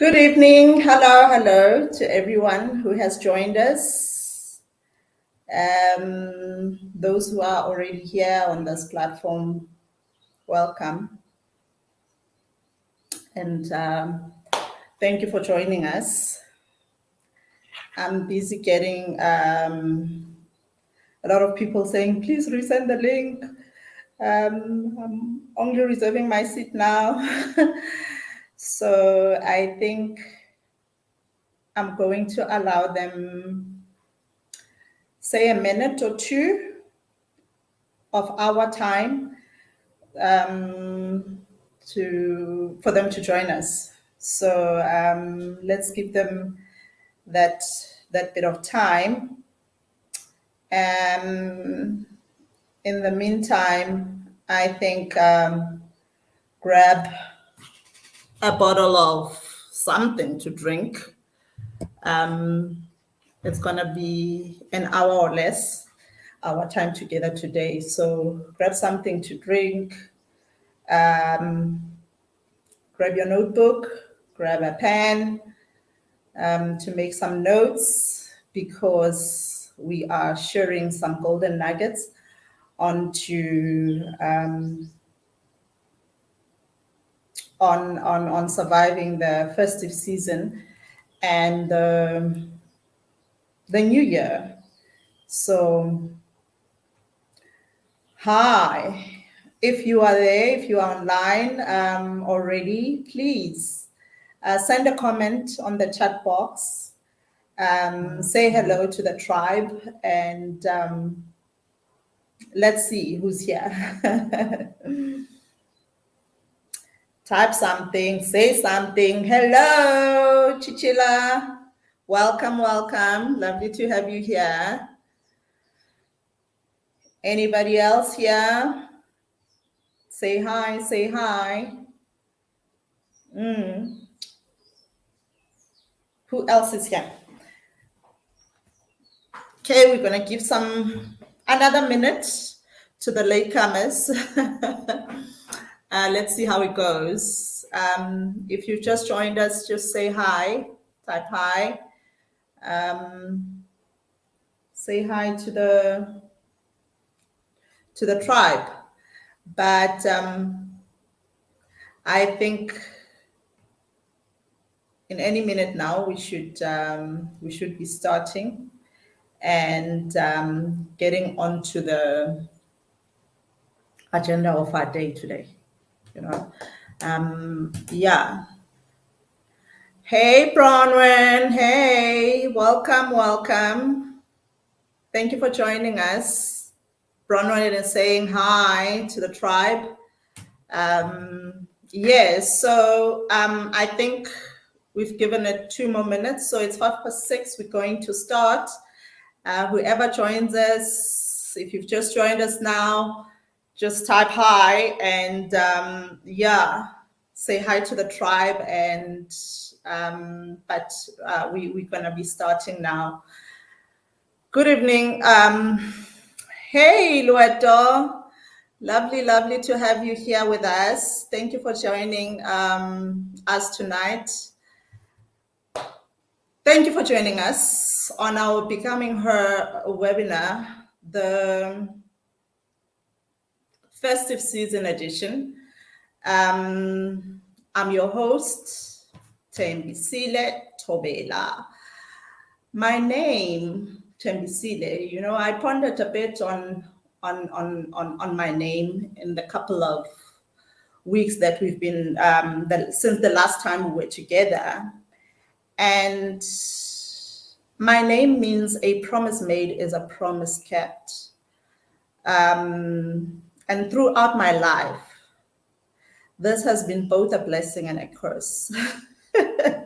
Good evening. Hello to everyone who has joined us. Those who are already here on this platform, welcome. And thank you for joining us. I'm busy getting a lot of people saying, please resend the link. I'm only reserving my seat now. So I think I'm going to allow them, say, a minute or two of our time for them to join us. So let's give them that bit of time. In the meantime, I think grab a bottle of something to drink. It's gonna be an hour or less, our time together today. So grab something to drink. Grab your notebook, grab a pen to make some notes, because we are sharing some golden nuggets onto on surviving the festive season and the new year. So hi. If you are there, if you are online already, please send a comment on the chat box. Say hello to the tribe, and let's see who's here. Type something, say something. Hello, Chichila. Welcome. Lovely to have you here. Anybody else here? Say hi. Who else is here? Okay, we're gonna give another minute to the latecomers. Let's see how it goes. If you've just joined us, just say hi, type hi. Say hi to the tribe. But I think in any minute now we should be starting and getting onto the agenda of our day today. Yeah. Hey, Bronwyn. Hey, welcome. Thank you for joining us. Bronwyn is saying hi to the tribe. Yes, so I think we've given it 2 more minutes, so it's 6:05. We're going to start. Whoever joins us, if you've just joined us now, just type hi and say hi to the tribe. And we're gonna be starting now. Good evening. Hey, Lueto. Lovely to have you here with us. Thank you for joining us tonight. Thank you for joining us on our Becoming Her webinar, the festive season edition. I'm your host, Thembisile Thobela. My name, Thembisile, I pondered a bit on my name in the couple of weeks that we've been since the last time we were together. And my name means a promise made is a promise kept. And throughout my life, this has been both a blessing and a curse. I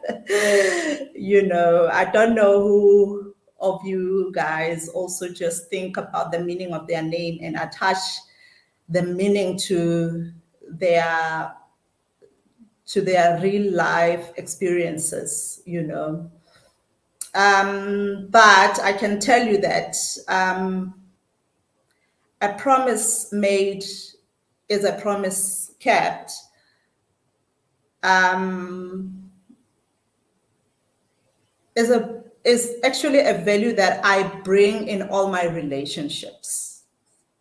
don't know who of you guys also just think about the meaning of their name and attach the meaning to their real life experiences, but I can tell you that a promise made is a promise kept. is actually a value that I bring in all my relationships.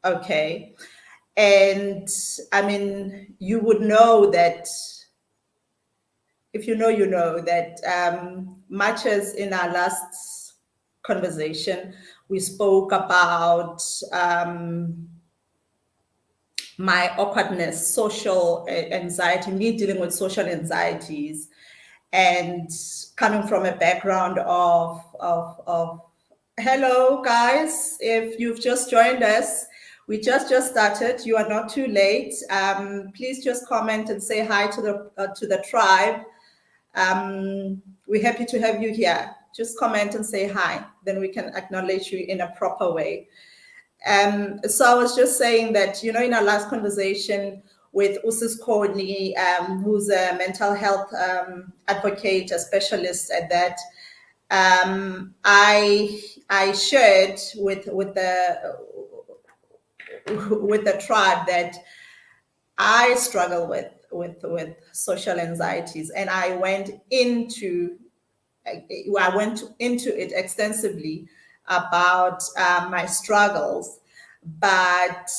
Okay. And I mean, you would know that if you know, you know that much as in our last conversation, we spoke about my awkwardness, social anxiety, me dealing with social anxieties, and coming from a background of hello guys, if you've just joined us, we just started. You are not too late. Please just comment and say hi to the tribe. We're happy to have you here. Just comment and say hi, then we can acknowledge you in a proper way. So I was just saying that, you know, in our last conversation with Usis Courtney, who's a mental health advocate, a specialist at that, I shared with the tribe that I struggle with social anxieties, and I went into it extensively about my struggles. But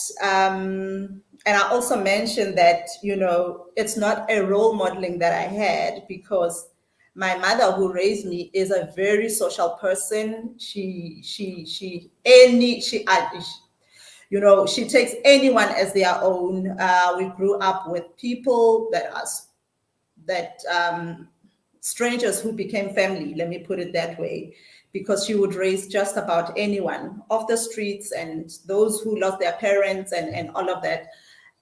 and I also mentioned that, you know, it's not a role modeling that I had, because my mother who raised me is a very social person. You know, she takes anyone as their own. We grew up with people that strangers who became family, let me put it that way, because she would raise just about anyone off the streets and those who lost their parents and all of that.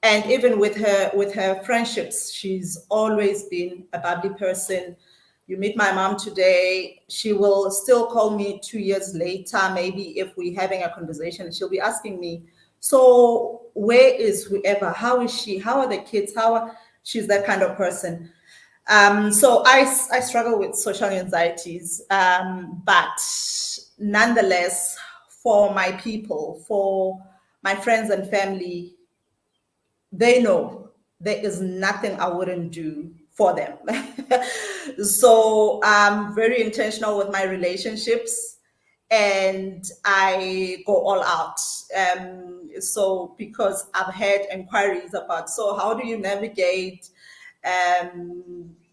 And even with her friendships, she's always been a bubbly person. You meet my mom today, she will still call me 2 years later, maybe if we're having a conversation, she'll be asking me, so where is whoever? How is she? How are the kids? She's that kind of person. So I struggle with social anxieties, but nonetheless, for my people, for my friends and family, they know there is nothing I wouldn't do for them. So I'm very intentional with my relationships, and I go all out. So because I've had inquiries about, so how do you navigate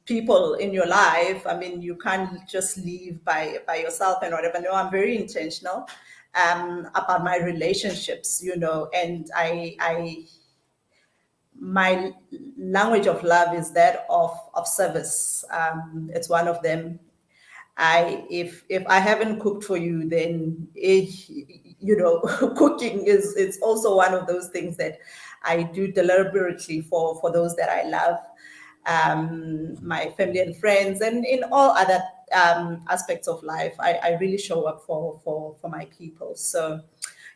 people in your life? I mean, you can't just leave by yourself and whatever. No, I'm very intentional about my relationships, you know, and my language of love is that of service. It's one of them. If I haven't cooked for you, then you know, cooking is, it's also one of those things that I do deliberately for those that I love, my family and friends, and in all other aspects of life. I really show up for my people. So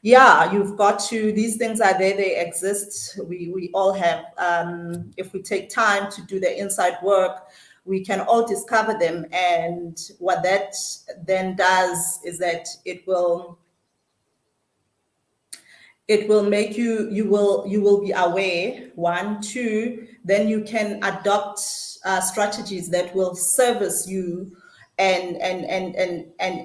yeah, you've got to, these things are there, they exist. We all have, if we take time to do the inside work, we can all discover them. And what that then does is that it will make you will be aware. One, two, then you can adopt strategies that will service you and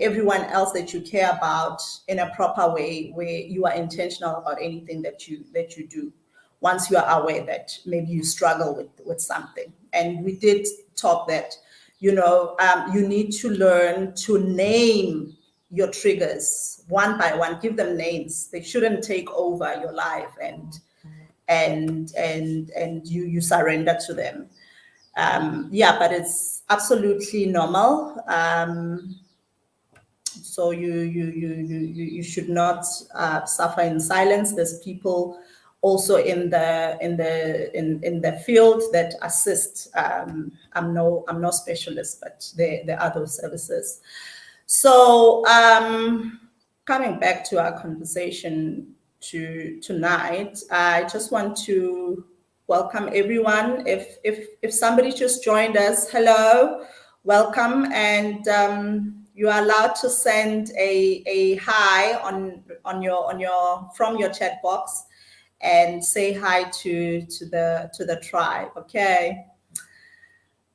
everyone else that you care about in a proper way, where you are intentional about anything that you do, once you are aware that maybe you struggle with something. And we did talk that, you know, you need to learn to name your triggers one by one. Give them names. They shouldn't take over your life, and you surrender to them. Yeah, but it's absolutely normal. So you should not suffer in silence. There's people also in the field that assist. I'm no specialist, but there are those services. So coming back to our conversation tonight, I just want to welcome everyone. If somebody just joined us, hello, welcome, and you are allowed to send a hi on your from your chat box and say hi to the tribe. Okay.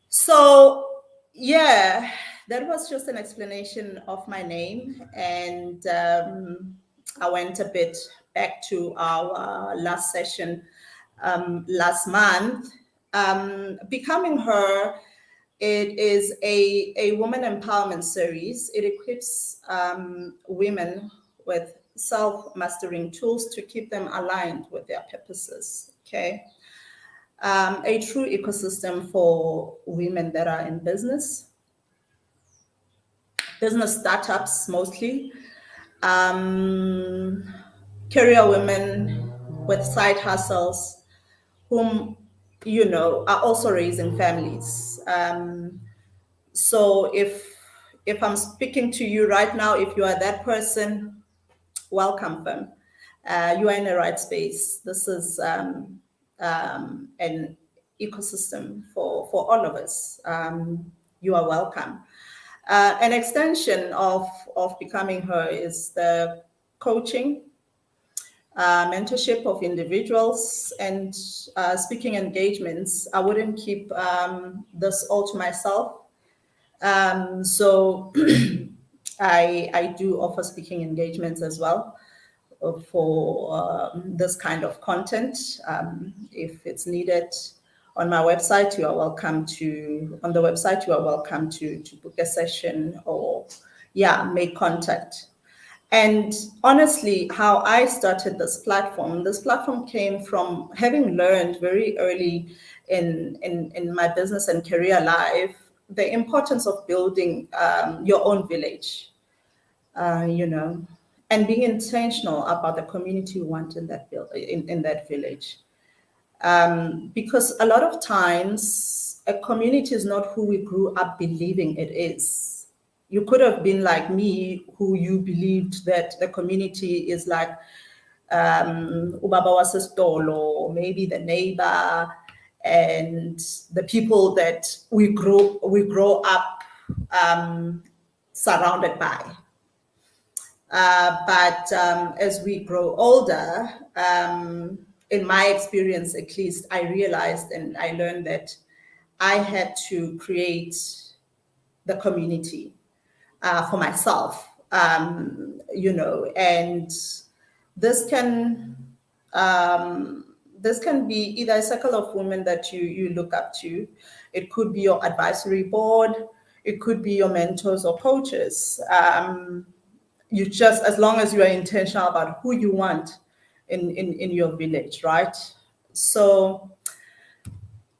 So yeah, that was just an explanation of my name. And I went a bit back to our last session last month. Becoming Her, it is a woman empowerment series. It equips women with self-mastering tools to keep them aligned with their purposes, okay? A true ecosystem for women that are in business startups mostly, career women with side hustles, whom, are also raising families. So if I'm speaking to you right now, if you are that person, welcome, fam. You are in the right space. This is an ecosystem for all of us. You are welcome. An extension of Becoming Her is the coaching, mentorship of individuals, and speaking engagements. I wouldn't keep this all to myself. So I do offer speaking engagements as well for this kind of content. If it's needed on my website, you are welcome to, on the website, you are welcome to book a session or, make contact. And honestly, how I started this platform came from having learned very early in my business and career life the importance of building your own village, and being intentional about the community you want in that village. Because a lot of times, a community is not who we grew up believing it is. You could have been like me, who you believed that the community is like Ubaba Wasestolo, maybe the neighbor, and the people that we grow up surrounded by. But as we grow older, in my experience at least, I realized and I learned that I had to create the community for myself, and this can be either a circle of women that you look up to. It could be your advisory board. It could be your mentors or coaches. You just, as long as you are intentional about who you want in your village, right? So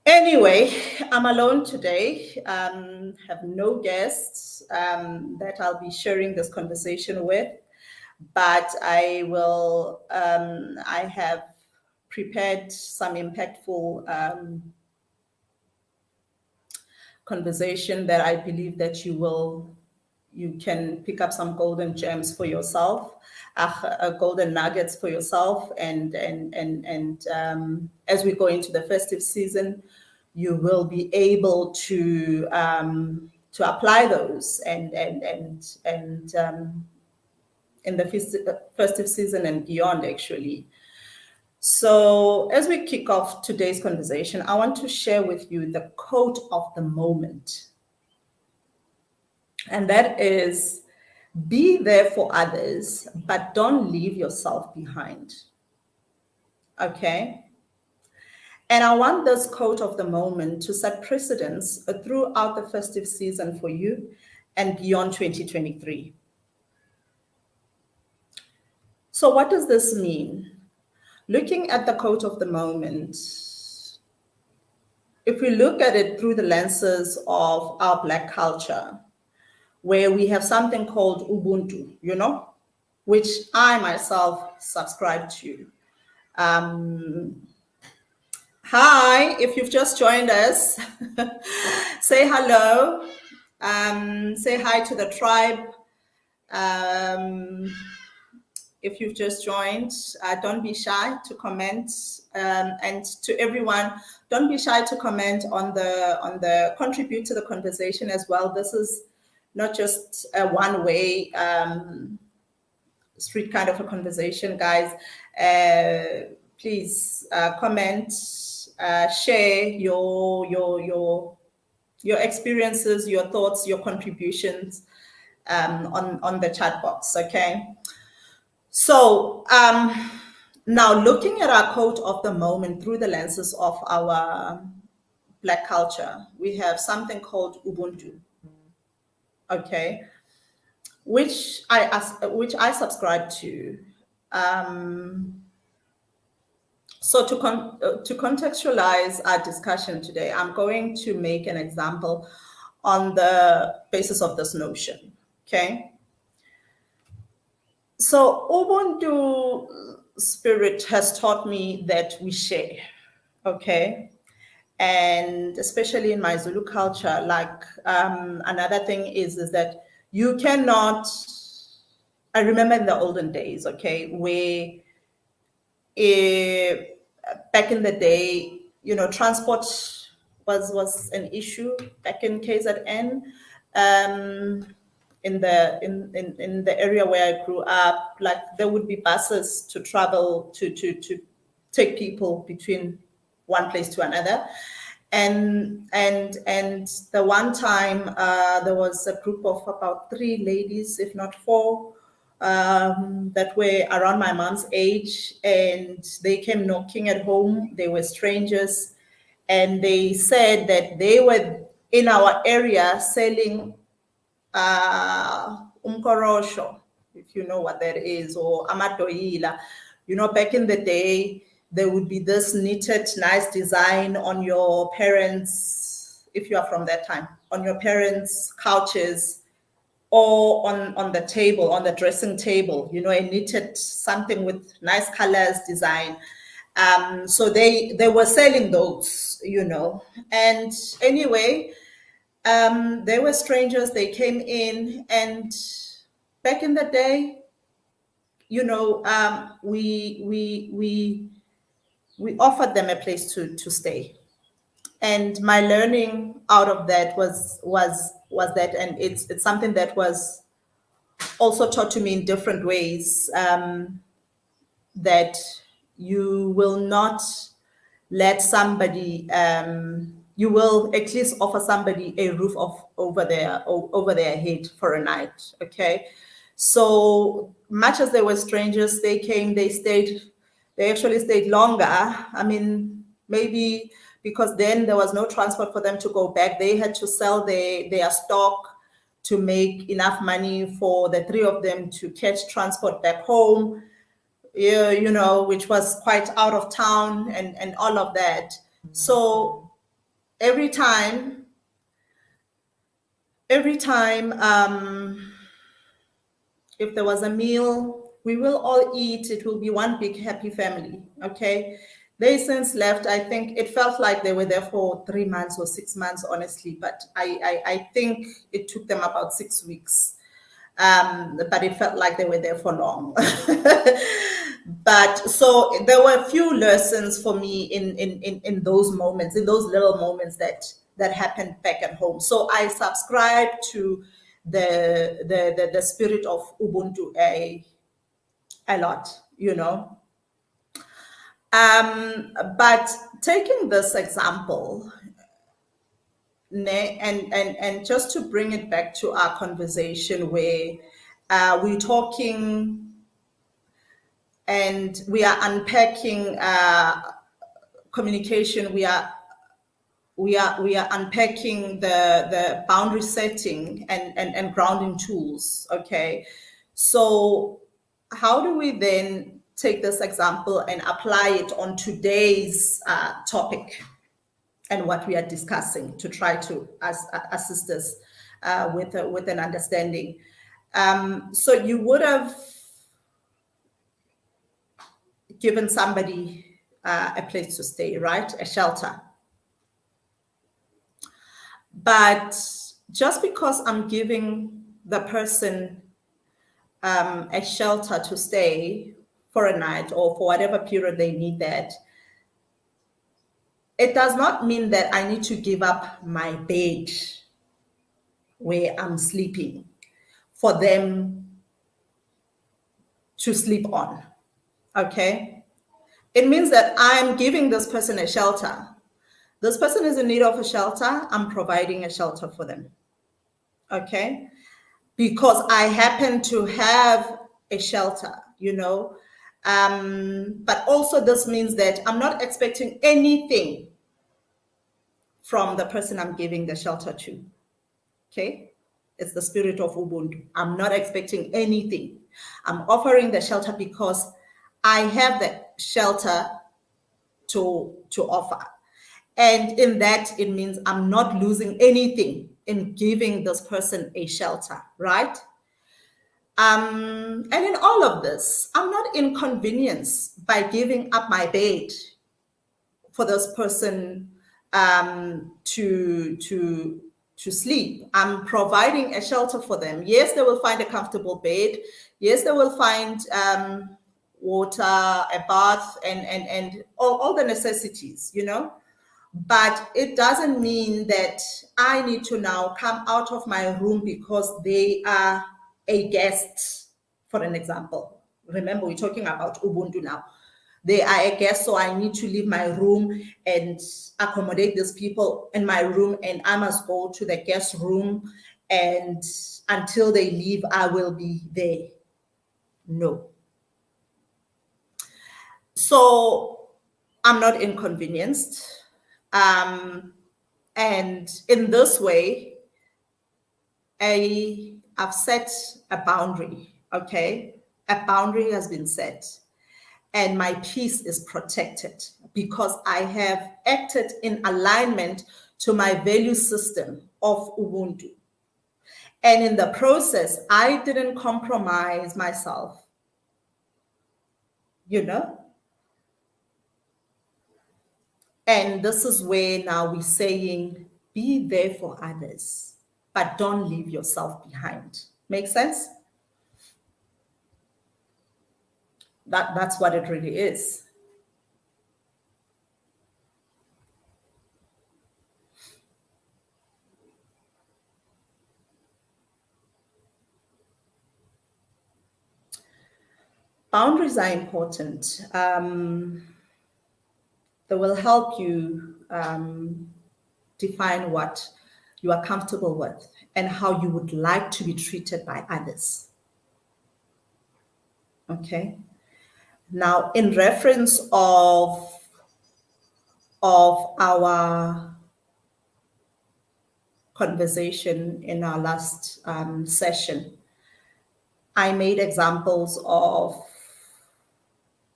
anyway, I'm alone today. Have no guests that I'll be sharing this conversation with, but I will. I have prepared some impactful conversation that I believe that you can pick up some golden gems for yourself, golden nuggets for yourself, and as we go into the festive season, you will be able to apply those and in the festive season and beyond, actually. So as we kick off today's conversation, I want to share with you the quote of the moment. And that is, be there for others, but don't leave yourself behind. Okay? And I want this quote of the moment to set precedence throughout the festive season for you and beyond 2023. So what does this mean? Looking at the quote of the moment, if we look at it through the lenses of our Black culture, where we have something called Ubuntu, which I myself subscribe to. Hi, if you've just joined us, say hello, say hi to the tribe. If you've just joined, don't be shy to comment, and to everyone, don't be shy to comment on the contribute to the conversation as well. This is not just a one-way street kind of a conversation, guys. Please comment, share your your experiences, your thoughts, your contributions on the chat box, okay? So now looking at our quote of the moment through the lenses of our Black culture, we have something called Ubuntu, okay, which I subscribe to. So to contextualize our discussion today, I'm going to make an example on the basis of this notion, okay? So Ubuntu spirit has taught me that we share, okay? And especially in my Zulu culture, like another thing is that you cannot, I remember in the olden days, okay, where back in the day, you know, transport was an issue back in KZN. In the area where I grew up, like there would be buses to travel to take people between one place to another. And the one time there was a group of about 3 ladies, if not 4, that were around my mom's age, and they came knocking at home. They were strangers, and they said that they were in our area selling umkorosho, if you know what that is, or amadoila. You know, back in the day, there would be this knitted, nice design on your parents', if you are from that time, on your parents' couches, or on the table, on the dressing table, you know, a knitted something with nice colors, design. So they were selling those, you know. And anyway, they were strangers. They came in, and back in the day, you know, we offered them a place to stay. And my learning out of that was that, and it's something that was also taught to me in different ways, that you will not let somebody, you will at least offer somebody a roof over their head for a night, okay? So much as they were strangers, they came, they stayed, they actually stayed longer. I mean, maybe because then there was no transport for them to go back. They had to sell their stock to make enough money for the 3 of them to catch transport back home, you know, which was quite out of town, and all of that. So every time, if there was a meal, we will all eat. It will be one big happy family, okay? They since left. I think it felt like they were there for 3 months or 6 months, honestly, but I think it took them about 6 weeks. But it felt like they were there for long. But so there were a few lessons for me in those moments, in those little moments that happened back at home. So I subscribe to the spirit of Ubuntu a lot, you know. But taking this example, and just to bring it back to our conversation where we're talking and we are unpacking communication, we are unpacking the boundary setting and grounding tools, okay? So how do we then take this example and apply it on today's topic and what we are discussing to try to assist us with an understanding? So you would have given somebody a place to stay, right? A shelter. But just because I'm giving the person a shelter to stay for a night or for whatever period they need that, it does not mean that I need to give up my bed where I'm sleeping for them to sleep on, okay? It means that I'm giving this person a shelter, This person is in need of a shelter. I'm providing a shelter for them. Okay? Because I happen to have a shelter, you know. But also this means that I'm not expecting anything from the person I'm giving the shelter to. Okay? It's the spirit of Ubuntu. I'm not expecting anything. I'm offering the shelter because I have the shelter to offer. And in that, it means I'm not losing anything in giving this person a shelter, right? And in all of this, I'm not inconvenienced by giving up my bed for this person to sleep. I'm providing a shelter for them. Yes, they will find a comfortable bed. Yes, they will find water, a bath, and all the necessities, you know. But it doesn't mean that I need to now come out of my room because they are a guest, for an example. Remember, we're talking about Ubuntu now. They are a guest, so I need to leave my room and accommodate these people in my room, and I must go to the guest room, and until they leave, I will be there. No. So I'm not inconvenienced. And in this way, I've set a boundary, okay? A boundary has been set, and my peace is protected because I have acted in alignment to my value system of Ubuntu. And in the process, I didn't compromise myself, you know? And this is where now we're saying, be there for others, but don't leave yourself behind. Make sense? That's what it really is. Boundaries are important. They will help you define what you are comfortable with and how you would like to be treated by others. Okay. Now, in reference of our conversation in our last session, I made examples of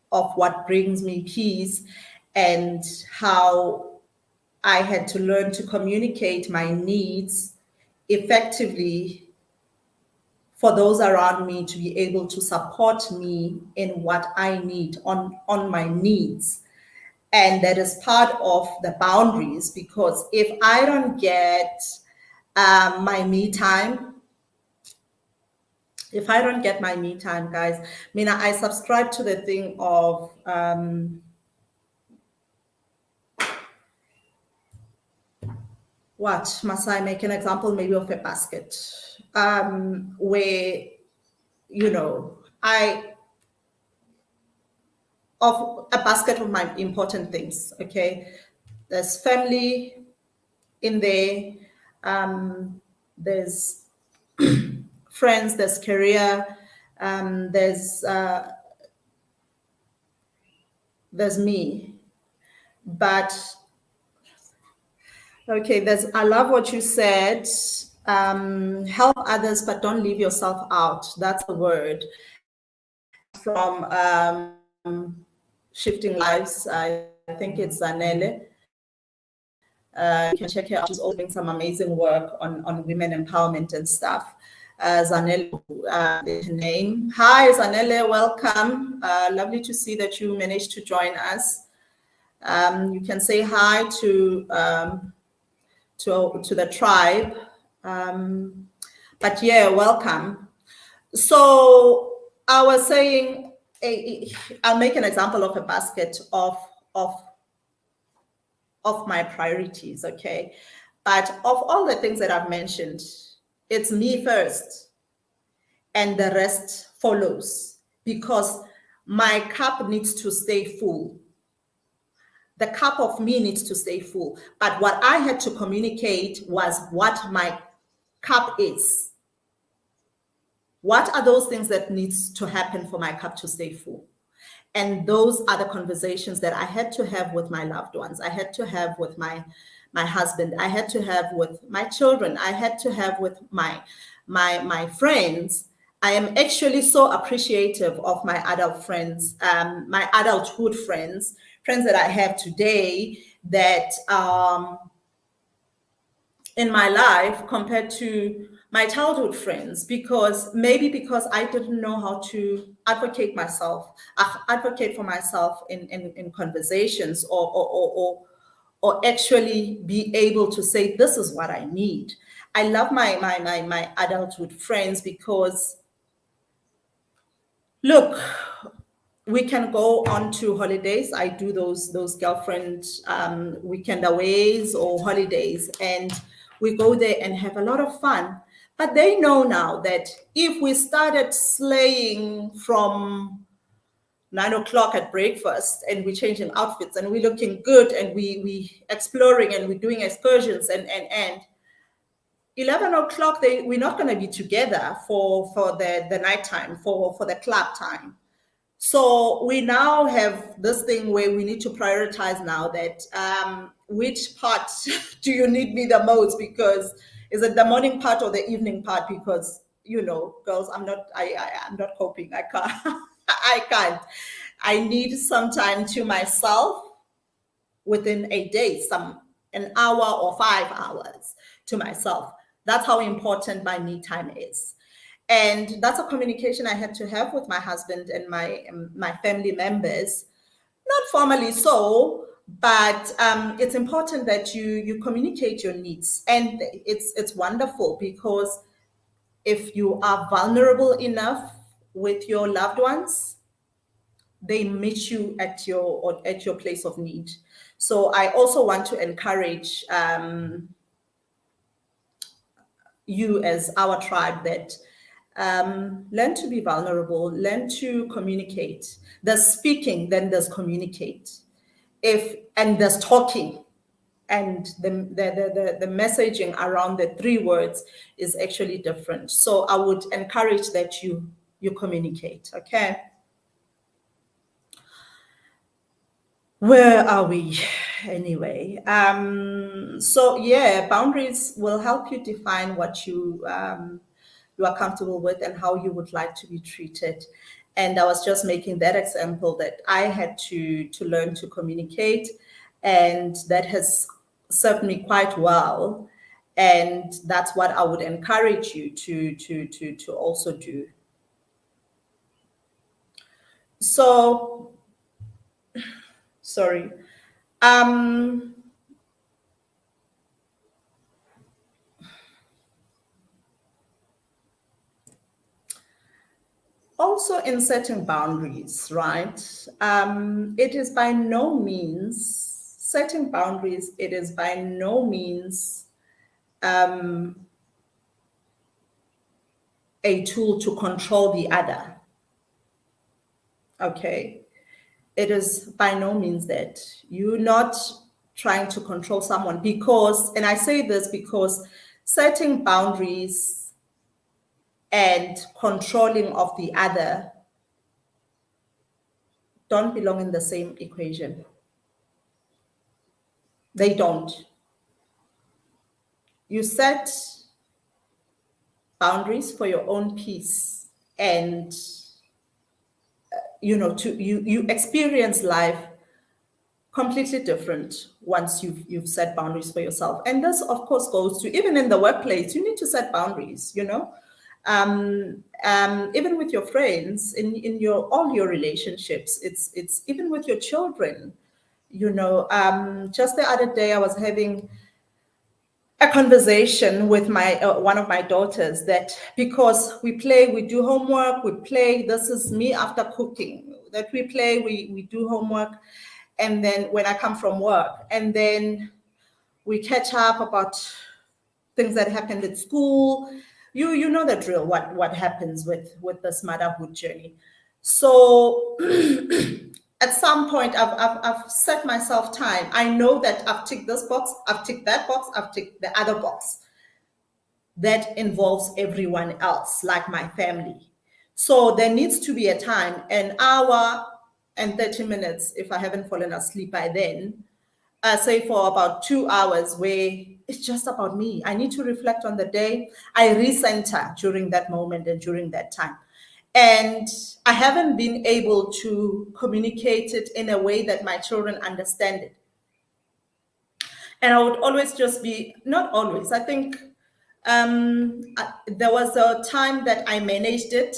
what brings me peace and how I had to learn to communicate my needs effectively for those around me to be able to support me in what I need on my needs. And that is part of the boundaries, because if I don't get my me time, guys, I subscribe to the thing of what must I make an example maybe of a basket where, you know, of a basket of my important things. Okay, there's family in there, there's friends, there's career, there's me. But okay, I love what you said. Help others, but don't leave yourself out. That's the word from Shifting Lives. I think it's Zanele. You can check her out. She's also doing some amazing work on women empowerment and stuff. Zanele, her name. Hi, Zanele, welcome. Lovely to see that you managed to join us. You can say hi to the tribe. But yeah, welcome. So I was saying, I'll make an example of a basket of my priorities, okay? But of all the things that I've mentioned, it's me first, and the rest follows, because my cup needs to stay full. The cup of me needs to stay full. But what I had to communicate was what my cup is. What are those things that needs to happen for my cup to stay full? And those are the conversations that I had to have with my loved ones. I had to have with my husband. I had to have with my children. I had to have with my friends. I am actually so appreciative of my adult friends, my adulthood friends that I have today that in my life compared to my childhood friends, because I didn't know how to advocate for myself in conversations or actually be able to say, this is what I need. I love my adulthood friends because, look, we can go on to holidays. I do those girlfriend weekend aways or holidays, and we go there and have a lot of fun. But they know now that if we started slaying from 9 o'clock at breakfast and we're changing outfits and we're looking good and we exploring and we're doing excursions and 11 o'clock, we're not going to be together for the nighttime, for the club time. So we now have this thing where we need to prioritize now that which part do you need me the most? Because is it the morning part or the evening part? Because, girls, I'm not coping. I can't. I can't. I need some time to myself within a day, an hour or 5 hours to myself. That's how important my me time is. And that's a communication I had to have with my husband and my family members. Not formally so, but it's important that you communicate your needs. And it's wonderful because if you are vulnerable enough with your loved ones, they meet you at your place of need. So I also want to encourage you as our tribe that learn to be vulnerable, learn to communicate. There's speaking, then there's communicate. And there's talking. And the messaging around the 3 words is actually different. So I would encourage that you communicate, okay? Where are we anyway? So yeah, boundaries will help you define what you are comfortable with and how you would like to be treated. And I was just making that example that I had to learn to communicate, and that has served me quite well. And that's what I would encourage you to also do. So, sorry. Also in setting boundaries, right? It is by no means, setting boundaries, it is by no means a tool to control the other. Okay. It is by no means that. You're not trying to control someone because, and I say this because setting boundaries and controlling of the other don't belong in the same equation. They don't. You set boundaries for your own peace, and you experience life completely different once you've set boundaries for yourself. And this, of course, goes to even in the workplace. You need to set boundaries. Even with your friends, in all your relationships. It's even with your children. Just the other day I was having a conversation with my one of my daughters, that because we do homework, we play. This is me after cooking, that we play, we do homework, and then when I come from work, and then we catch up about things that happened at school. You know the drill, what happens with this motherhood journey. So at some point I've set myself time. I know that I've ticked this box, I've ticked that box, I've ticked the other box. That involves everyone else, like my family. So there needs to be a time, an hour and 30 minutes, if I haven't fallen asleep by then, say for about 2 hours, where it's just about me. I need to reflect on the day. I recenter during that moment and during that time. And I haven't been able to communicate it in a way that my children understand it. And I would always just be, not always, I think there was a time that I managed it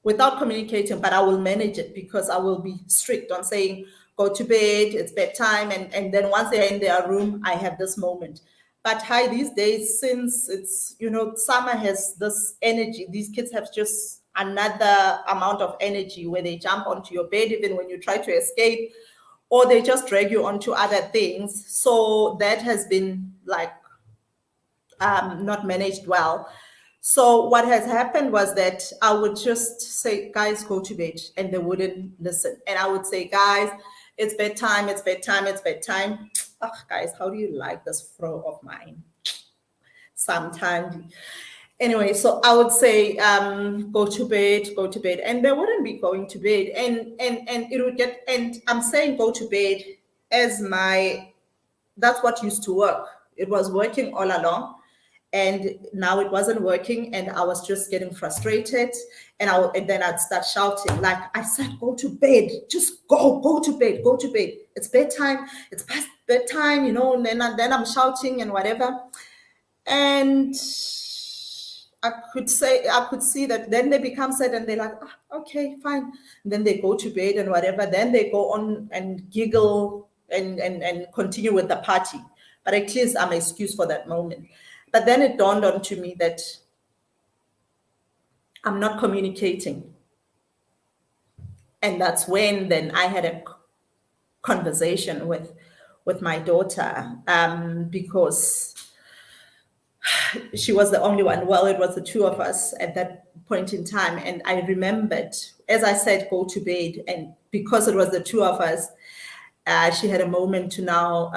without communicating, but I will manage it because I will be strict on saying, go to bed, it's bedtime. And then once they're in their room, I have this moment. But hi, these days, since it's, summer has this energy, these kids have just another amount of energy where they jump onto your bed, even when you try to escape, or they just drag you onto other things. So that has been like not managed well. So what has happened was that I would just say, guys, go to bed, and they wouldn't listen. And I would say, guys, it's bedtime, it's bedtime, it's bedtime. Oh, guys, how do you like this throw of mine? Sometimes. Anyway, so I would say, go to bed, and they wouldn't be going to bed. And it would get, and I'm saying go to bed as that's what used to work. It was working all along. And now it wasn't working, and I was just getting frustrated, and then I'd start shouting, like I said, go to bed, just go to bed, it's bedtime, it's past bedtime, and then I'm shouting and whatever. And I could see that then they become sad, and they're like, okay, fine. And then they go to bed and whatever, then they go on and giggle and continue with the party. But at least I'm excused for that moment. But then it dawned on to me that I'm not communicating. And that's when then I had a conversation with my daughter, because she was the only one. Well, it was the two of us at that point in time. And I remembered, as I said, go to bed. And because it was the two of us, she had a moment to now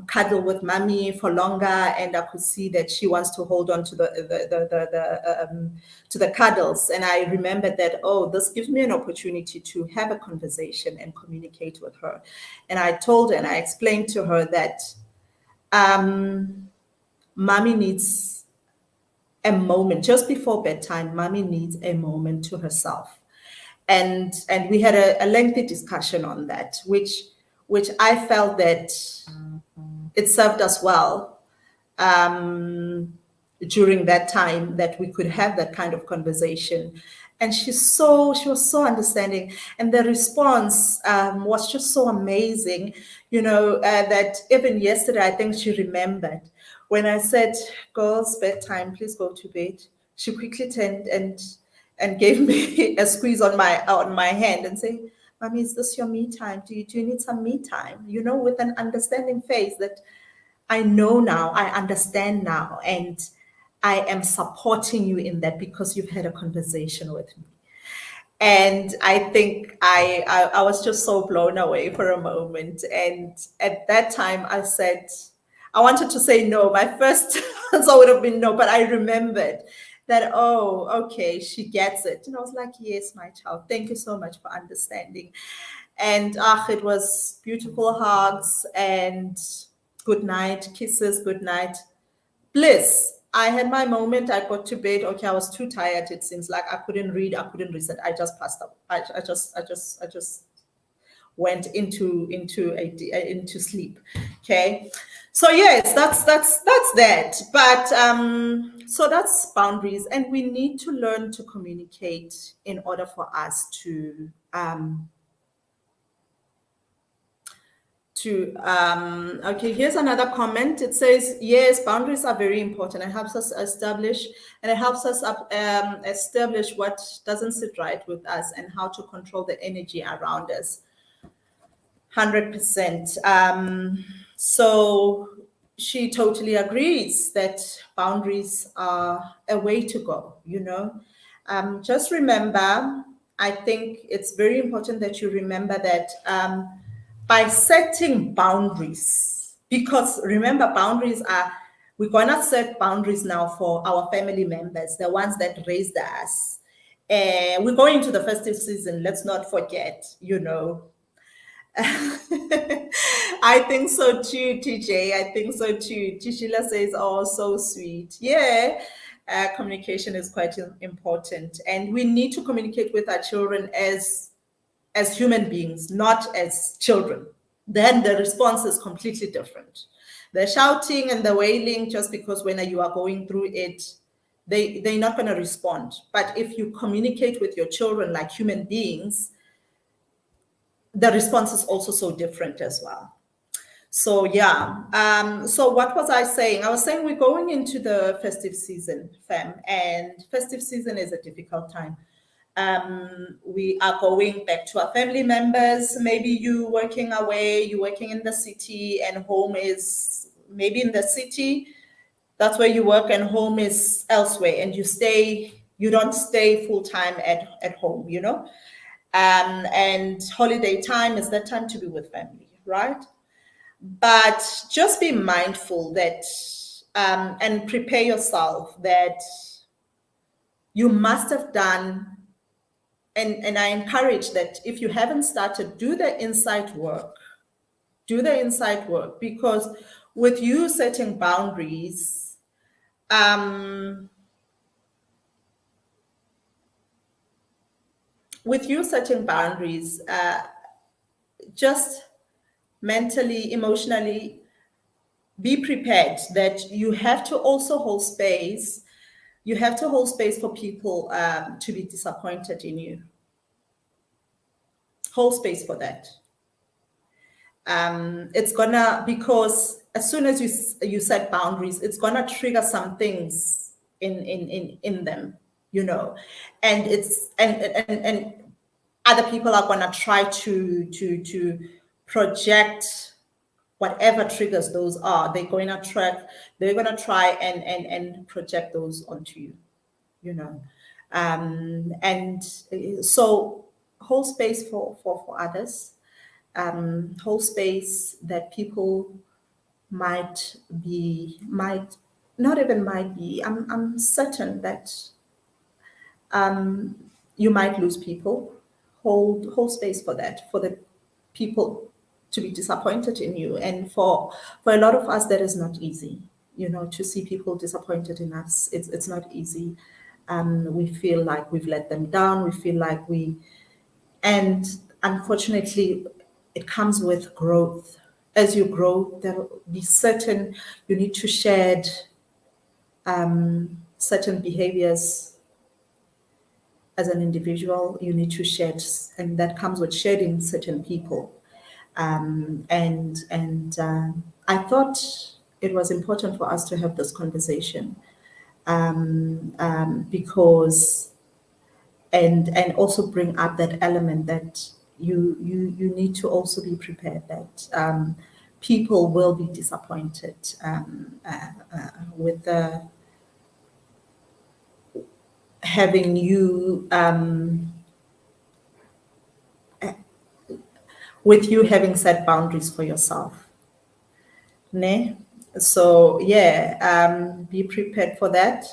cuddle with mommy for longer, and I could see that she wants to hold on to the cuddles. And I remembered that, this gives me an opportunity to have a conversation and communicate with her. And I told her, and I explained to her that mommy needs a moment just before bedtime. Mommy needs a moment to herself, and we had a lengthy discussion on that, which I felt that it served us well during that time, that we could have that kind of conversation. And she was so understanding, and the response was just so amazing, that even yesterday, I think she remembered when I said, girls, bedtime, please go to bed. She quickly turned and gave me a squeeze on my hand and say, Mommy, is this your me time? Do you need some me time? With an understanding face that I know now, I understand now, and I am supporting you in that because you've had a conversation with me. And I think I was just so blown away for a moment. And at that time, I said, I wanted to say no. My first answer would have been no, but I remembered that, okay, she gets it. And I was like, yes, my child, thank you so much for understanding. And it was beautiful hugs and good night, kisses, good night, bliss. I had my moment. I got to bed. Okay, I was too tired. It seems like I couldn't read. I couldn't reset. I just passed up. I just went into sleep. Okay. So yes, that's that. But so that's boundaries, and we need to learn to communicate in order for us to okay, here's another comment. It says, yes, boundaries are very important. It helps us establish what doesn't sit right with us and how to control the energy around us. 100%. So she totally agrees that boundaries are a way to go, Just remember, I think it's very important that you remember that by setting boundaries, because remember, boundaries are, we're going to set boundaries now for our family members, the ones that raised us. We're going into the festive season. Let's not forget, I think so too, TJ. I think so too. Tishila says, oh, so sweet. Yeah, communication is quite important. And we need to communicate with our children as human beings, not as children. Then the response is completely different. The shouting and the wailing, just because when you are going through it, they're not going to respond. But if you communicate with your children like human beings, the response is also so different as well. So yeah, so what was I saying? I was saying we're going into the festive season, fam, and festive season is a difficult time. We are going back to our family members. Maybe you working away, you working in the city, and home is maybe in the city. That's where you work, and home is elsewhere, and you don't stay full time at home, and holiday time is that time to be with family, right? But just be mindful that and prepare yourself that you must have done, and I encourage that if you haven't started, do the inside work. Do the inside work, because with you setting boundaries, just mentally, emotionally, be prepared that you have to also hold space. You have to hold space for people to be disappointed in you. Hold space for that. It's gonna, because as soon as you set boundaries, it's gonna trigger some things in them, and it's and other people are gonna try to project whatever triggers those are. They're gonna try and project those onto you, and so hold space for others. Hold space that people might not even might be. I'm certain that you might lose people. Hold space for that, for the people to be disappointed in you, and for a lot of us that is not easy. To see people disappointed in us, it's not easy. We feel like we've let them down. We feel like and unfortunately, it comes with growth. As you grow, there'll be you need to shed certain behaviors as an individual. You need to shed, and that comes with shedding certain people. And I thought it was important for us to have this conversation, because and also bring up that element that you need to also be prepared that people will be disappointed with having you with you having set boundaries for yourself. Ne? So yeah, be prepared for that.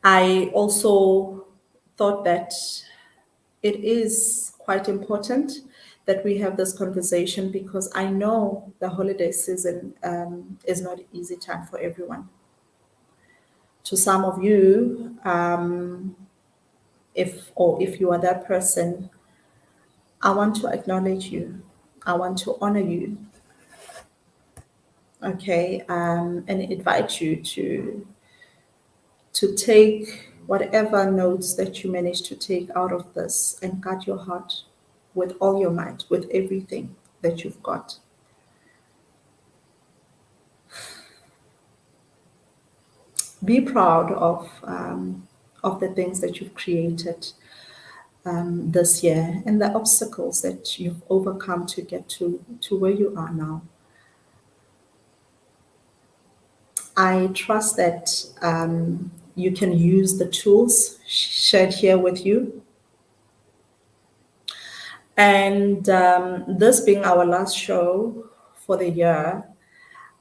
I also thought that it is quite important that we have this conversation, because I know the holiday season is not an easy time for everyone. To some of you, if you are that person, I want to acknowledge you. I want to honor you. Okay, and invite you to take whatever notes that you manage to take out of this and guard your heart with all your might, with everything that you've got. Be proud of the things that you've created this year, and the obstacles that you've overcome to get to where you are now. I trust that you can use the tools shared here with you. And this being our last show for the year,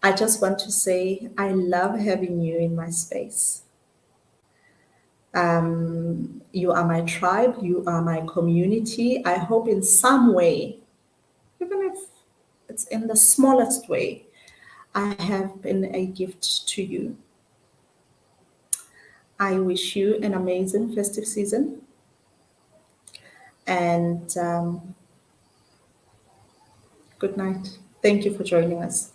I just want to say I love having you in my space. You are my tribe, you are my community. I hope in some way, even if it's in the smallest way, I have been a gift to you. I wish you an amazing festive season, and good night. Thank you for joining us.